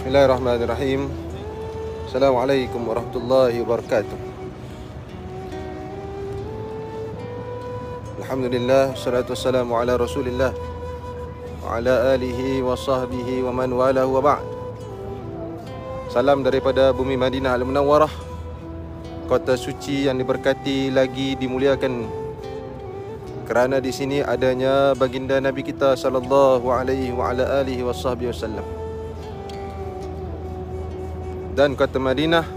Bismillahirrahmanirrahim. Assalamualaikum warahmatullahi wabarakatuh. Alhamdulillah, salatu wassalamu ala Rasulillah wa ala alihi wa sahbihi wa man walahu wa ba'd. Salam daripada bumi Madinah Al-Munawwarah, kota suci yang diberkati lagi dimuliakan, kerana di sini adanya baginda Nabi kita sallallahu alaihi wa ala alihi wa sahbihi wasallam. Dan kota Madinah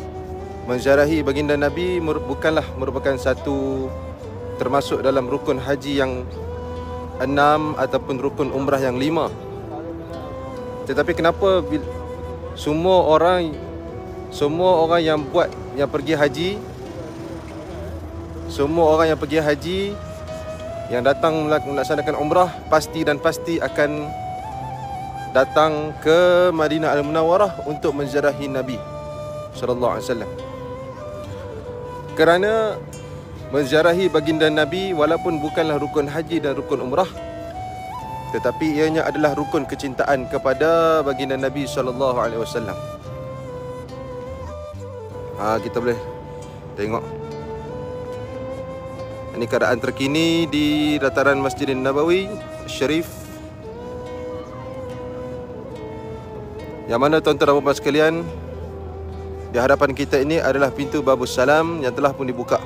menziarahi baginda Nabi bukanlah merupakan satu termasuk dalam rukun haji yang 6 ataupun rukun umrah yang 5. Tetapi kenapa semua orang yang pergi haji, semua orang yang pergi haji yang datang melaksanakan umrah pasti akan datang ke Madinah Al-Munawwarah untuk menziarahi Nabi sallallahu alaihi wasallam. Kerana menziarahi baginda Nabi walaupun bukanlah rukun haji dan rukun umrah, tetapi ianya adalah rukun kecintaan kepada baginda Nabi sallallahu alaihi wasallam. Kita boleh tengok ini keadaan terkini di dataran Masjidin Nabawi Syarif, yang mana tuan-tuan dan puan sekalian, di hadapan kita ini adalah pintu Babus Salam yang telah pun dibuka.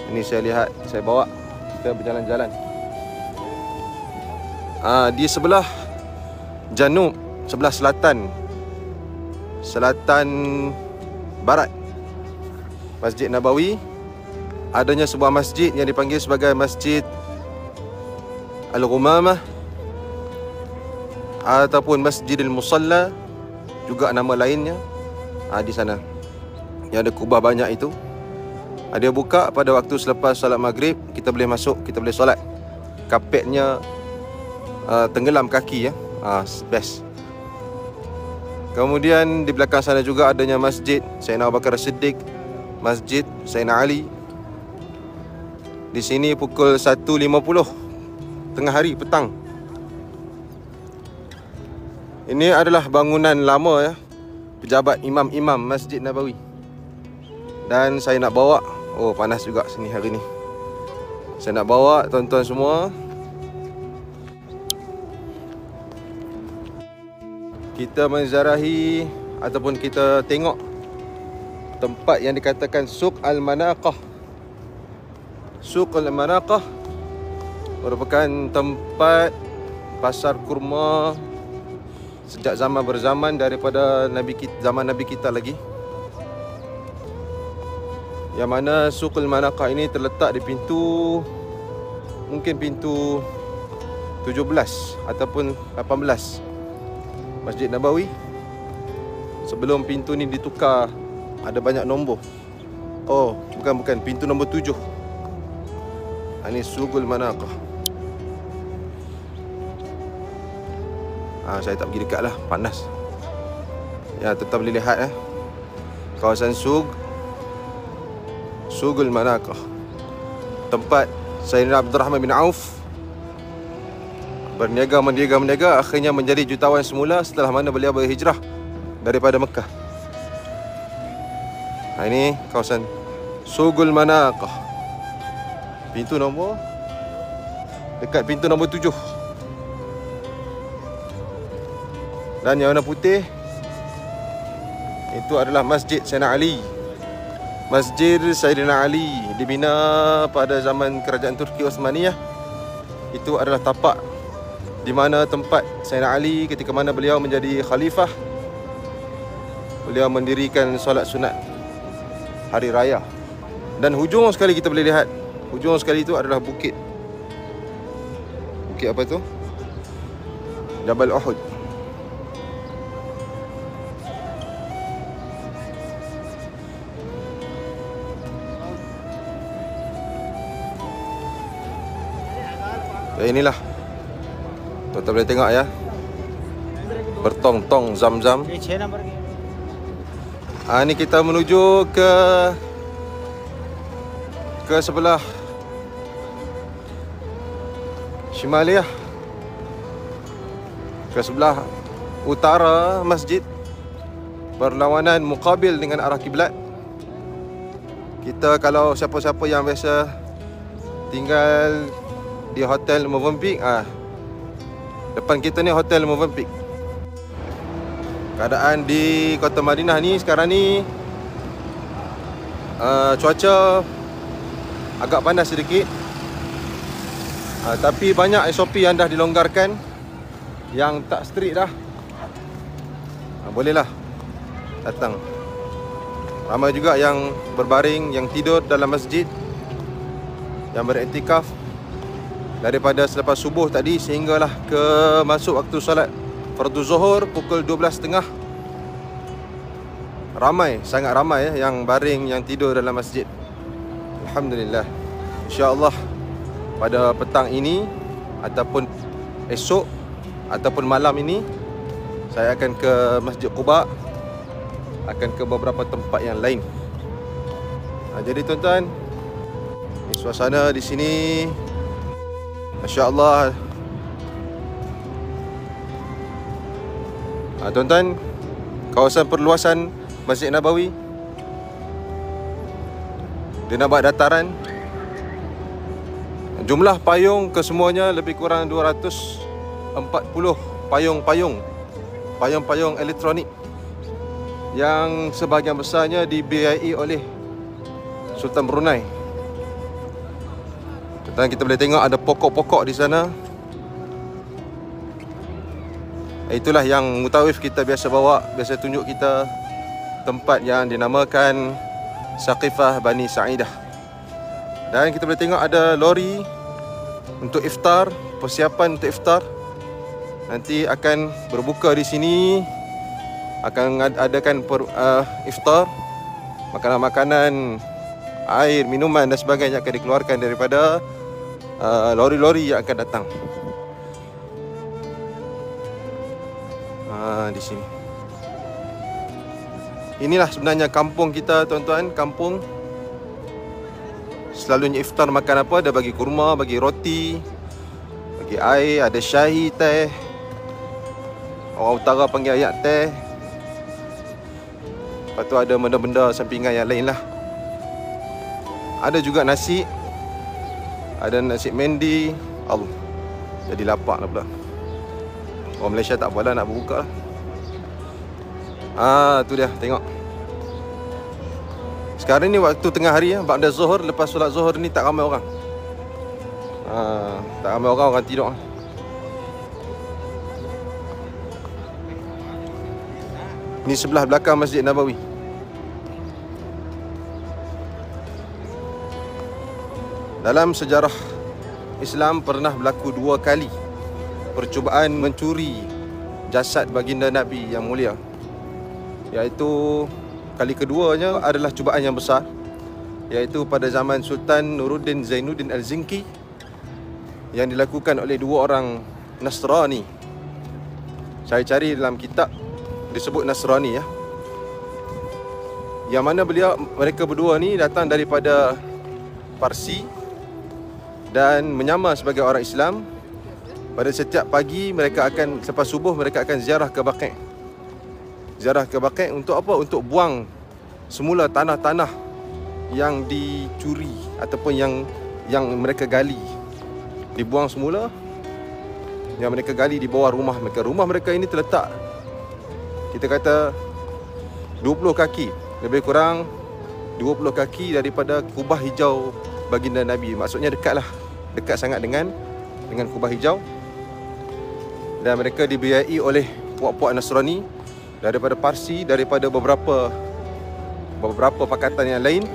Ini saya lihat, saya bawa kita berjalan-jalan. Di sebelah janub, sebelah selatan barat Masjid Nabawi, adanya sebuah masjid yang dipanggil sebagai Masjid Al-Ghumamah ataupun Masjidil Musalla, juga nama lainnya. Di sana yang ada kubah banyak itu, dia buka pada waktu selepas salat maghrib. Kita boleh masuk, kita boleh solat. Kapetnya tenggelam kaki, best. Kemudian di belakang sana juga adanya Masjid Sayyidina Abu Bakar As-Siddiq, Masjid Sayyidina Ali. Di sini pukul 1.50 tengah hari, petang. Ini adalah bangunan lama pejabat imam-imam Masjid Nabawi. Dan saya nak bawa, panas juga sini hari ni. Saya nak bawa tuan-tuan semua kita menziarahi ataupun kita tengok tempat yang dikatakan Suq Al-Manaqah. Suq Al-Manaqah merupakan tempat pasar kurma sejak zaman berzaman daripada zaman Nabi kita lagi. Yang mana Suqul Manaqah ini terletak di mungkin pintu 17 ataupun 18 Masjid Nabawi. Sebelum pintu ni ditukar, ada banyak nombor. Bukan, pintu nombor 7. Ini Suqul Manaqah. Saya tak pergi dekat lah, panas. Tetap boleh lihat kawasan Suqul Manaqah, tempat Sayyidina Abdul Rahman bin Auf berniaga, akhirnya menjadi jutawan semula setelah mana beliau berhijrah daripada Mekah. Ini kawasan Suqul Manaqah, dekat pintu nombor 7. Dan yang warna putih itu adalah Masjid Sayyidina Ali. Masjid Sayyidina Ali dibina pada zaman kerajaan Turki Osmaniyah. Itu adalah tapak di mana tempat Sayyidina Ali ketika mana beliau menjadi khalifah. Beliau mendirikan solat sunat hari raya. Dan hujung sekali kita boleh lihat, hujung sekali itu adalah bukit apa itu? Jabal Uhud. Inilah tuan-tuan boleh tengok bertong-tong Zam-Zam. Ini kita menuju ke sebelah Shimaliyah ke sebelah utara masjid, berlawanan muqabil dengan arah kiblat. Kita kalau siapa-siapa yang biasa tinggal di Hotel Movenpick, depan kita ni Hotel Movenpick. Keadaan di Kota Madinah ni sekarang ni cuaca agak panas sedikit, tapi banyak SOP yang dah dilonggarkan. Yang tak strict dah, bolehlah datang. Ramai juga yang berbaring, yang tidur dalam masjid, yang beriktikaf daripada selepas subuh tadi sehinggalah ke masuk waktu solat fardu zuhur pukul 12.30. Ramai, sangat ramai yang baring, yang tidur dalam masjid. Alhamdulillah. InsyaAllah pada petang ini ataupun esok ataupun malam ini saya akan ke Masjid Quba, akan ke beberapa tempat yang lain. Jadi tuan-tuan, suasana di sini Masya-Allah. Tuan-tuan, kawasan perluasan Masjid Nabawi, dia nampak dataran. Jumlah payung kesemuanya lebih kurang 240 payung elektronik yang sebahagian besarnya dibiayai oleh Sultan Brunei. Dan kita boleh tengok ada pokok-pokok di sana. Itulah yang mutawif kita biasa bawa, biasa tunjuk kita tempat yang dinamakan Saqifah Bani Sa'idah. Dan kita boleh tengok ada lori untuk iftar, persiapan untuk iftar. Nanti akan berbuka di sini, akan adakan iftar, makanan-makanan, air, minuman dan sebagainya akan dikeluarkan daripada lori-lori yang akan datang. Di sini. Inilah sebenarnya kampung kita, tuan-tuan. Kampung selalunya iftar makan apa? Ada bagi kurma, bagi roti, bagi air, ada syahi, teh. Orang utara panggil ayak teh. Lepas tu ada benda-benda sampingan yang lain lah. Ada juga nasi. Ada nasi mendi. Allah, jadi lapar lah pula. Orang Malaysia tak apalah nak berbuka lah. Tu dia, tengok. Sekarang ni waktu tengah hari ya, ba'da zuhur, lepas solat zuhur ni tak ramai orang. Tak ramai orang, orang tidur. Ni sebelah belakang Masjid Nabawi. Dalam sejarah Islam pernah berlaku 2 kali percubaan mencuri jasad baginda Nabi yang mulia. Iaitu kali keduanya adalah cubaan yang besar, iaitu pada zaman Sultan Nuruddin Zainuddin Al-Zinki, yang dilakukan oleh 2 orang Nasrani. Saya cari dalam kitab disebut Nasrani ya. Yang mana mereka berdua ni datang daripada Parsi dan menyamar sebagai orang Islam. Pada setiap pagi mereka akan, selepas subuh mereka akan ziarah ke Baqi'. Ziarah ke Baqi' untuk apa? Untuk buang semula tanah-tanah yang dicuri ataupun yang mereka gali. Dibuang semula. Yang mereka gali di bawah rumah mereka. Rumah mereka ini terletak, kita kata 20 kaki, lebih kurang 20 kaki daripada kubah hijau baginda Nabi. Maksudnya dekatlah, dekat sangat dengan kubah hijau. Dan mereka dibiayai oleh puak-puak Nasrani daripada Parsi, daripada beberapa pakatan yang lain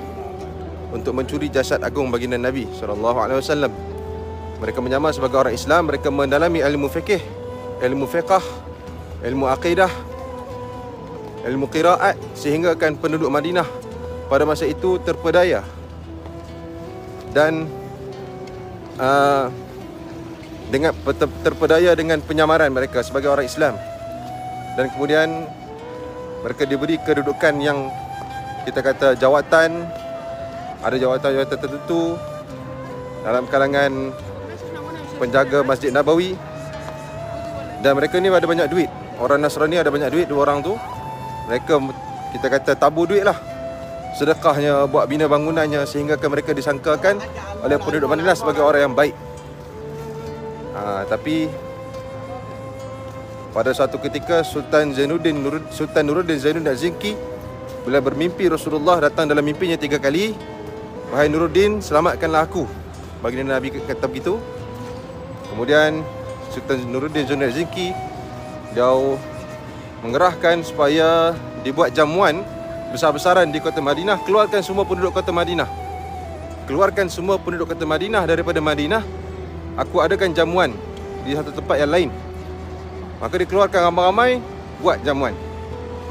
untuk mencuri jasad agung baginda Nabi SAW. Mereka menyamar sebagai orang Islam. Mereka mendalami ilmu fikih, ilmu fiqah, ilmu akidah, ilmu qiraat, sehingga kan penduduk Madinah pada masa itu terpedaya dan terpedaya dengan penyamaran mereka sebagai orang Islam. Dan kemudian mereka diberi kedudukan yang kita kata jawatan. Ada jawatan-jawatan tertentu dalam kalangan penjaga Masjid Nabawi. Dan mereka ni ada banyak duit. Orang Nasrani ada banyak duit, dua orang tu. Mereka, kita kata, tabur duit lah, sedekahnya, buat bina bangunannya, sehingga mereka disangkakan oleh penduduk Madinah sebagai orang yang baik. Tapi pada suatu ketika Sultan Nuruddin Zainuddin Az-Zinki, bila bermimpi, Rasulullah datang dalam mimpinya 3 kali. Wahai Nuruddin, selamatkanlah aku. Baginda Nabi kata begitu. Kemudian Sultan Nuruddin Zainuddin Az-Zinki, dia mengerahkan supaya dibuat jamuan besar-besaran di kota Madinah. Keluarkan semua penduduk kota Madinah. Keluarkan semua penduduk kota Madinah daripada Madinah. Aku adakan jamuan di satu tempat yang lain. Maka dikeluarkan ramai-ramai, buat jamuan.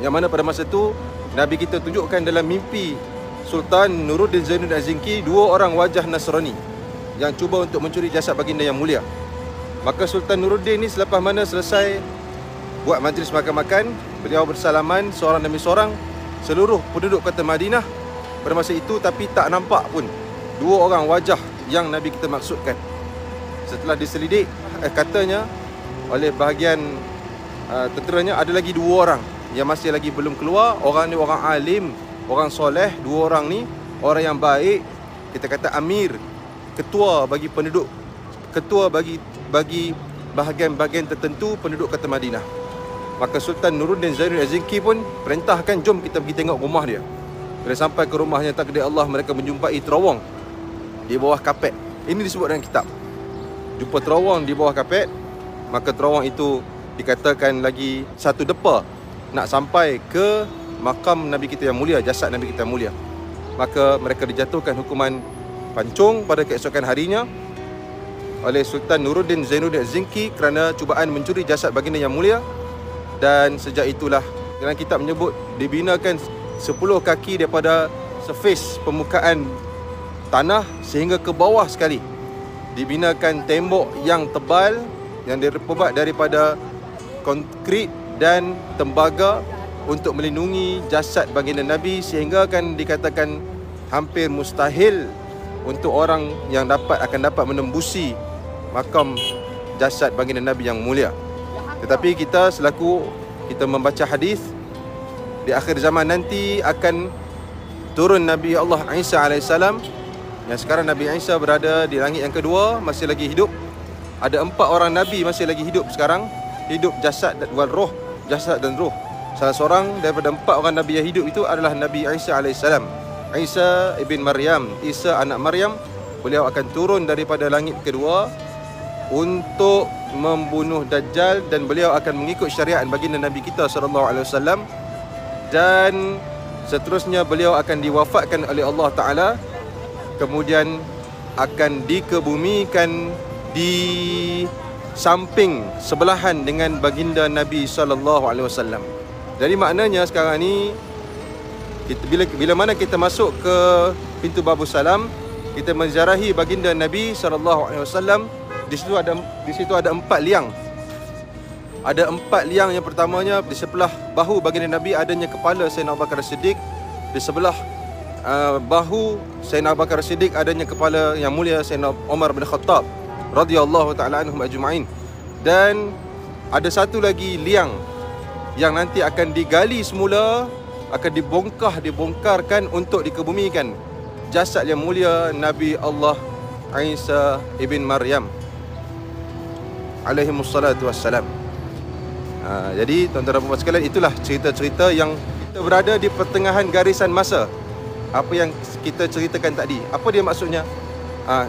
Yang mana pada masa itu Nabi kita tunjukkan dalam mimpi Sultan Nuruddin Zainuddin Az-Zinki 2 orang wajah Nasrani yang cuba untuk mencuri jasad baginda yang mulia. Maka Sultan Nuruddin ni selepas mana selesai buat majlis makan-makan, beliau bersalaman seorang demi seorang seluruh penduduk kota Madinah pada masa itu, tapi tak nampak pun 2 orang wajah yang Nabi kita maksudkan. Setelah diselidik, katanya oleh bahagian tenteranya, ada lagi 2 orang yang masih lagi belum keluar. Orang ni orang alim, orang soleh. 2 orang ni orang yang baik. Kita kata amir, ketua bagi penduduk, ketua bagi bahagian-bahagian tertentu penduduk kota Madinah. Maka Sultan Nuruddin Zainuddin Az-Zinki pun perintahkan, jom kita pergi tengok rumah dia. Bila sampai ke rumahnya, takdir Allah, mereka menjumpai terowong di bawah kapet. Ini disebut dalam kitab. Jumpa terowong di bawah kapet. Maka terowong itu dikatakan lagi satu depa nak sampai ke makam Nabi kita yang mulia, jasad Nabi kita yang mulia. Maka mereka dijatuhkan hukuman pancung pada keesokan harinya oleh Sultan Nuruddin Zainuddin Az-Zinki kerana cubaan mencuri jasad baginda yang mulia. Dan sejak itulah dalam kitab menyebut dibinakan 10 kaki daripada surface permukaan tanah sehingga ke bawah sekali. Dibinakan tembok yang tebal yang diperbuat daripada konkrit dan tembaga untuk melindungi jasad baginda Nabi, sehingga akan dikatakan hampir mustahil untuk orang yang akan dapat menembusi makam jasad baginda Nabi yang mulia. Tetapi kita membaca hadis, di akhir zaman nanti akan turun Nabi Allah Isa AS. Yang sekarang Nabi Isa berada di langit yang kedua, masih lagi hidup. Ada 4 orang Nabi masih lagi hidup sekarang. Hidup jasad dan roh, jasad dan roh. Salah seorang daripada 4 orang Nabi yang hidup itu adalah Nabi Isa AS. Isa ibn Maryam, Isa anak Maryam. Beliau akan turun daripada langit kedua untuk membunuh Dajjal, dan beliau akan mengikut syariat baginda Nabi kita SAW. Dan seterusnya beliau akan diwafatkan oleh Allah Ta'ala, kemudian akan dikebumikan di samping sebelahan dengan baginda Nabi SAW. Jadi maknanya sekarang ni bila mana kita masuk ke pintu Babus Salam, kita menziarahi baginda Nabi SAW. Di situ ada 4 liang. Ada 4 liang. Yang pertamanya, di sebelah bahu baginda Nabi adanya kepala Sayyidina Abu Bakar As-Siddiq. Di sebelah bahu Sayyidina Abu Bakar As-Siddiq adanya kepala yang mulia Sayyidina Umar bin Khattab radhiyallahu ta'ala anhum ajma'in. Dan ada satu lagi liang yang nanti akan digali semula, akan dibongkarkan untuk dikebumikan jasad yang mulia Nabi Allah Isa ibn Maryam alaihimussalatu wassalam. Jadi tuan-tuan dan puan sekalian, itulah cerita-cerita yang kita berada di pertengahan garisan masa. Apa yang kita ceritakan tadi, apa dia maksudnya?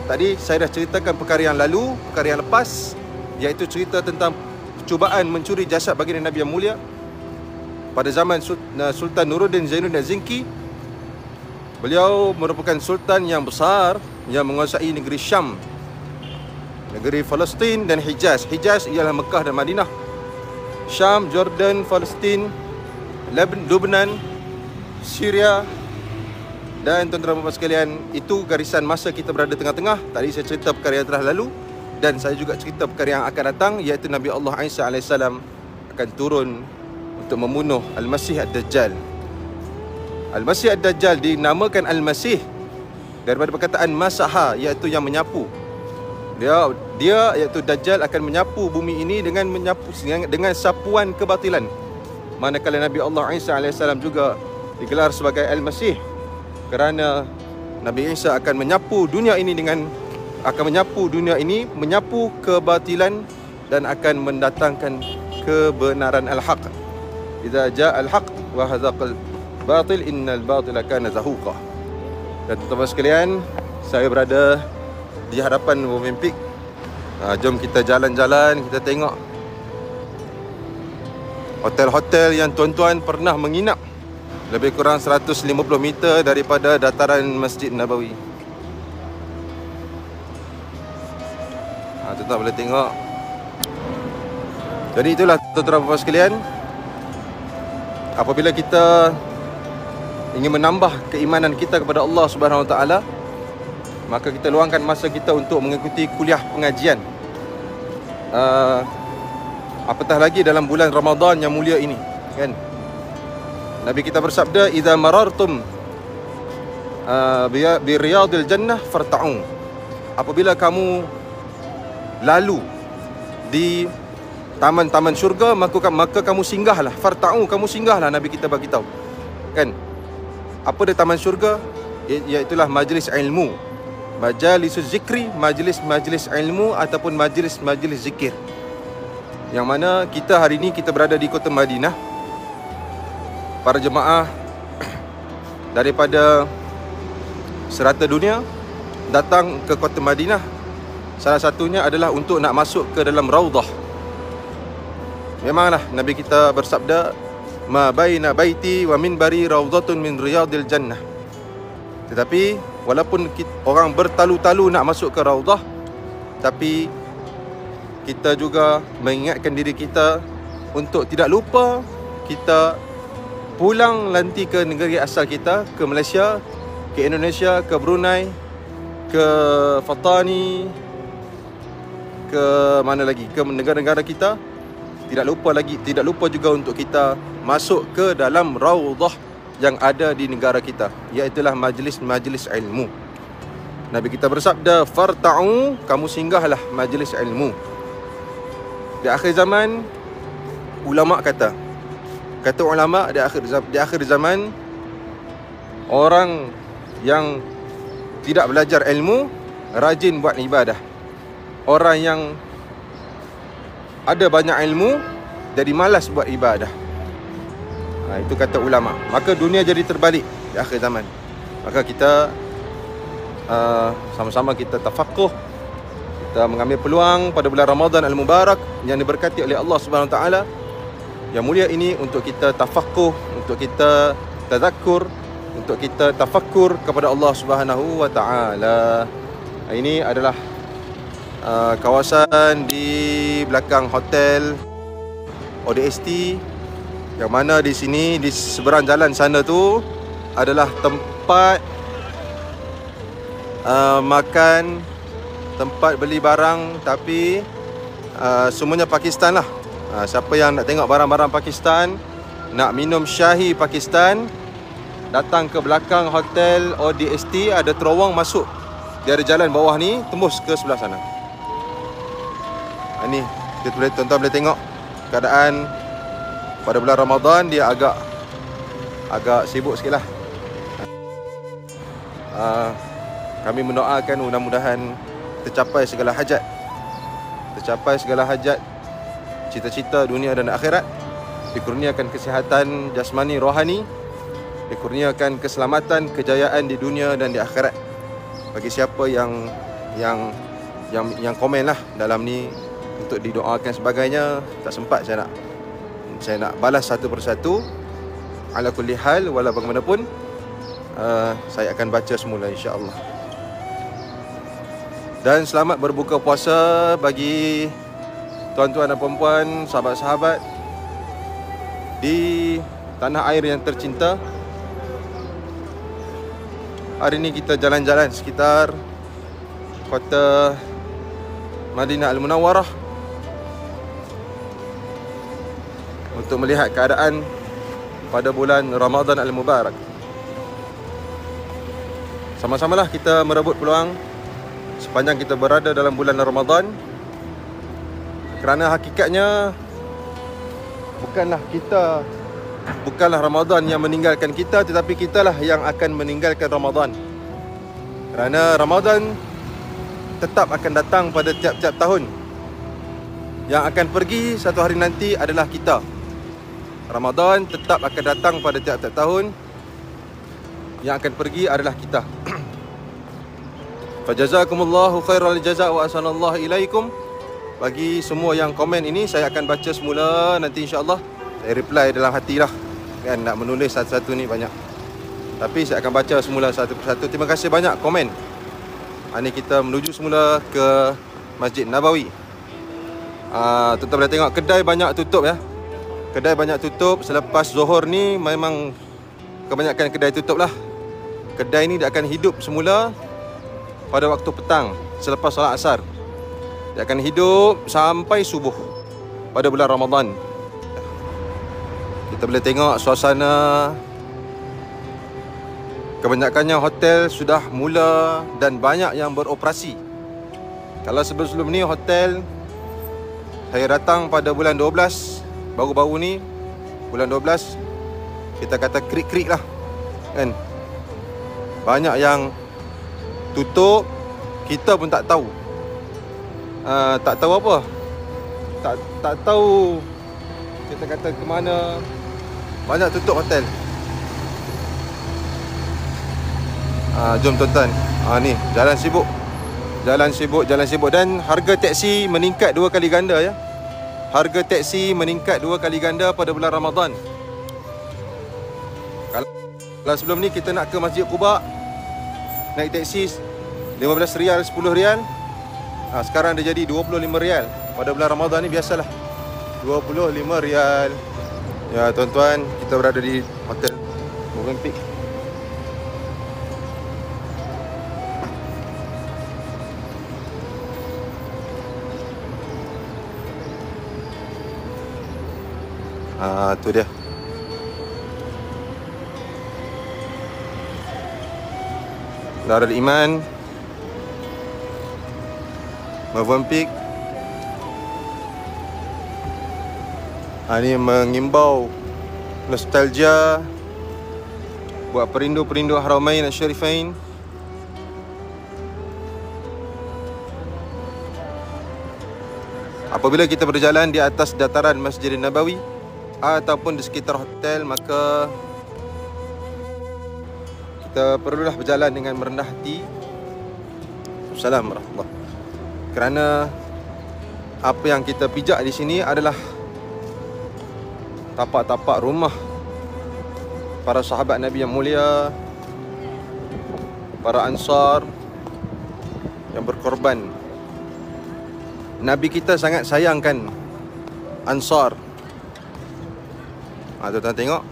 Tadi saya dah ceritakan perkara yang lalu, perkara yang lepas, iaitu cerita tentang cubaan mencuri jasad baginda Nabi yang mulia pada zaman Sultan Nuruddin Zainuddin Az-Zinki. Beliau merupakan sultan yang besar yang menguasai negeri Syam, negeri Palestin dan Hijaz. Hijaz ialah Mekah dan Madinah. Syam, Jordan, Palestin, Lebanon, Syria. Dan tuan-tuan dan puan sekalian, itu garisan masa kita berada tengah-tengah. Tadi saya cerita perkara yang telah lalu, dan saya juga cerita perkara yang akan datang, iaitu Nabi Allah Isa AS akan turun untuk membunuh Al-Masih Ad-Dajjal. Al-Masih Ad-Dajjal dinamakan Al-Masih daripada perkataan masaha, iaitu yang menyapu. Dia iaitu Dajjal akan menyapu bumi ini dengan sapuan kebatilan. Manakala Nabi Allah Isa AS juga digelar sebagai Al-Masih, kerana Nabi Isa akan menyapu dunia ini menyapu kebatilan dan akan mendatangkan kebenaran al-haq. Idza jaa al-haq wa hazaqal batil innal batila kana zahuqa. Dan teman-teman sekalian, saya berada di hadapan Olimpik. Jom kita jalan-jalan, kita tengok hotel-hotel yang tuan-tuan pernah menginap, lebih kurang 150 meter daripada dataran Masjid Nabawi. Tuan-tuan boleh tengok. Jadi itulah tuan-tuan dan puan sekalian, apabila kita ingin menambah keimanan kita kepada Allah Subhanahu Wa Taala, maka kita luangkan masa kita untuk mengikuti kuliah pengajian. Apatah lagi dalam bulan Ramadan yang mulia ini, kan? Nabi kita bersabda, "Idza marartum bi riyadil jannah farta'u." Apabila kamu lalu di taman-taman syurga, maka kamu singgahlah. Farta'u, kamu singgahlah, Nabi kita bagi tahu. Kan? Apa dia taman syurga? Iaitulah majlis ilmu. Majalisul zikri, majlis-majlis ilmu ataupun majlis-majlis zikir. Yang mana kita hari ini kita berada di kota Madinah. Para jemaah daripada serata dunia datang ke kota Madinah. Salah satunya adalah untuk nak masuk ke dalam Raudah. Memanglah Nabi kita bersabda, "Ma baina baiti wa minbari raudhatun min riyadil jannah." Tetapi walaupun orang bertalu-talu nak masuk ke Raudah, tapi kita juga mengingatkan diri kita untuk tidak lupa kita pulang nanti ke negeri asal kita, ke Malaysia, ke Indonesia, ke Brunei, ke Fatani, ke mana lagi, ke negara-negara kita. Tidak lupa juga untuk kita masuk ke dalam Raudah yang ada di negara kita, iaitulah majlis-majlis ilmu. Nabi kita bersabda, "Farta'u", kamu singgahlah majlis ilmu. Di akhir zaman, ulama kata ulama di akhir zaman, orang yang tidak belajar ilmu rajin buat ibadah. Orang yang ada banyak ilmu jadi malas buat ibadah. Itu kata ulama. Maka dunia jadi terbalik di akhir zaman. Maka kita sama-sama kita tafaqquh, kita mengambil peluang pada bulan Ramadan al-Mubarak yang diberkati oleh Allah Subhanahu Wa Taala yang mulia ini, untuk kita tafaqquh, untuk kita tazakkur, untuk kita tafakkur kepada Allah Subhanahu Wa Taala. Ini adalah kawasan di belakang hotel ODST, yang mana di sini, di seberang jalan sana tu adalah tempat makan, tempat beli barang, tapi semuanya Pakistan lah. Siapa yang nak tengok barang-barang Pakistan, nak minum syahi Pakistan, datang ke belakang hotel ODST, ada terowong masuk. Dia ada jalan bawah ni, tembus ke sebelah sana. Ni tuan-tuan boleh tengok keadaan pada bulan Ramadan. Dia agak sibuk sikit lah. Kami mendoakan mudah-mudahan tercapai segala hajat, cita-cita dunia dan akhirat, dikurniakan kesihatan jasmani rohani, dikurniakan keselamatan, kejayaan di dunia dan di akhirat. Bagi siapa yang komen lah dalam ni untuk didoakan sebagainya, tak sempat saya nak balas satu persatu. Ala kulli hal, wala bagaimanapun, saya akan baca semula insya-Allah. Dan selamat berbuka puasa bagi tuan-tuan dan puan-puan, sahabat-sahabat di tanah air yang tercinta. Hari ini kita jalan-jalan sekitar kota Madinah Al-Munawwarah untuk melihat keadaan pada bulan Ramadan Al-Mubarak. Sama-samalah kita merebut peluang sepanjang kita berada dalam bulan Ramadan. Kerana hakikatnya bukanlah Ramadan yang meninggalkan kita, tetapi kitalah yang akan meninggalkan Ramadan. Kerana Ramadan tetap akan datang pada tiap-tiap tahun. Yang akan pergi satu hari nanti adalah kita. Ramadan tetap akan datang pada tiap-tiap tahun. Yang akan pergi adalah kita. Fajazakumullahu khairal jazaa wa ahsanallahu ilaikum. Bagi semua yang komen ini, saya akan baca semula. Nanti insyaAllah saya reply dalam hati lah. Kan nak menulis satu-satu ni banyak, tapi saya akan baca semula satu persatu. Terima kasih banyak komen. Ini kita menuju semula ke Masjid Nabawi. Tuan-tuan boleh tengok kedai banyak tutup ya. Kedai banyak tutup. Selepas Zuhur ni memang kebanyakan kedai tutup lah. Kedai ni dia akan hidup semula pada waktu petang selepas solat asar. Dia akan hidup sampai subuh pada bulan Ramadan. Kita boleh tengok suasana. Kebanyakannya hotel sudah mula dan banyak yang beroperasi. Kalau sebelum ni hotel, saya datang pada bulan 12, baru-baru ni bulan 12, kita kata krik-krik lah kan. Banyak yang tutup, kita pun tak tahu. Tak tahu apa. Tak tahu kita kata ke mana. Banyak tutup hotel. Jom tuan-tuan. Ni jalan sibuk. Jalan sibuk dan harga teksi meningkat 2 kali ganda ya. Harga teksi meningkat 2 kali ganda pada bulan Ramadan. Kalau sebelum ni kita nak ke Masjid Quba, naik teksi 15 rial, 10 rial. Sekarang dia jadi 25 rial. Pada bulan Ramadan ni biasalah 25 rial. Ya tuan-tuan, kita berada di Hotel Movenpick. Tu dia. Darul Iman, Movenpick. Ini mengimbau nostalgia buat perindu-perindu Haramain Syarifain. Apabila kita berjalan di atas dataran Masjid Nabawi ataupun di sekitar hotel, maka kita perlulah berjalan dengan merendah hati. Assalamualaikum warahmatullahi wabarakatuh. Kerana apa yang kita pijak di sini adalah tapak-tapak rumah para sahabat Nabi yang mulia, para Ansar yang berkorban. Nabi kita sangat sayangkan Ansar. Tuan-tuan tengok,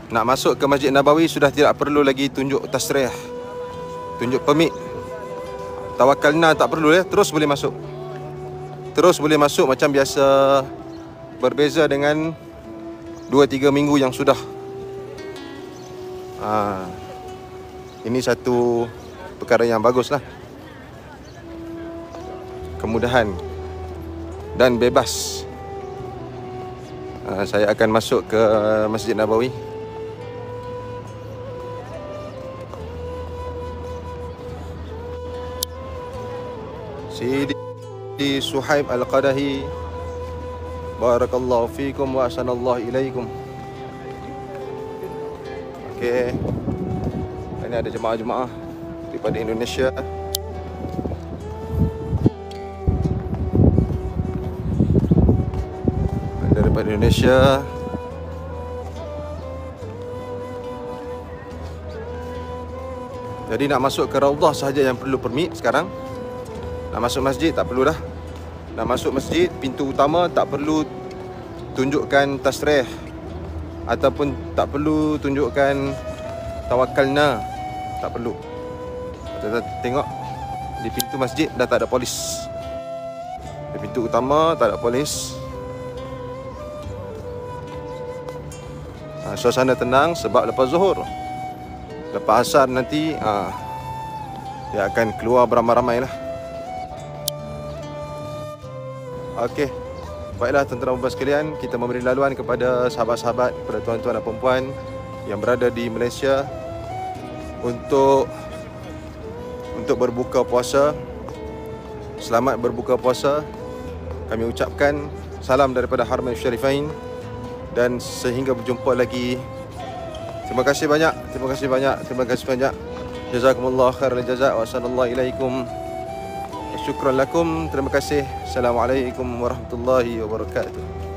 nak masuk ke Masjid Nabawi sudah tidak perlu lagi tunjuk tasrih, tunjuk permit. Tawakkalna tak perlu ya, terus boleh masuk. Terus boleh masuk macam biasa. Berbeza dengan 2-3 minggu yang sudah. Ini satu perkara yang baguslah. Kemudahan dan bebas. Saya akan masuk ke Masjid Nabawi. Sidi Suhaib Al-Qadahi, barakallahu fikum wa ahsanallahu ilaikum. Okey. Ini ada jemaah-jemaah daripada Indonesia. Daripada Indonesia. Jadi nak masuk ke Raudhah sahaja yang perlu permit sekarang. Nak masuk masjid tak perlu dah. Nak masuk masjid, pintu utama tak perlu tunjukkan tasrih ataupun tak perlu tunjukkan tawakkalna. Tak perlu. Kita tengok di pintu masjid dah tak ada polis. Di pintu utama tak ada polis. Suasana tenang sebab lepas Zuhur. Lepas asar nanti dia akan keluar beramai-ramai lah. Okey, baiklah tuan-tuan dan puan sekalian, kita memberi laluan kepada sahabat-sahabat, kepada tuan-tuan dan puan yang berada di Malaysia untuk berbuka puasa. Selamat berbuka puasa. Kami ucapkan salam daripada Haramain Syarifain dan sehingga berjumpa lagi. Terima kasih banyak. Terima kasih banyak. Terima kasih banyak. Jazakumullah khairal jazak wa sallallahu ilaikum. Syukran lakum. Terima kasih. Assalamualaikum warahmatullahi wabarakatuh.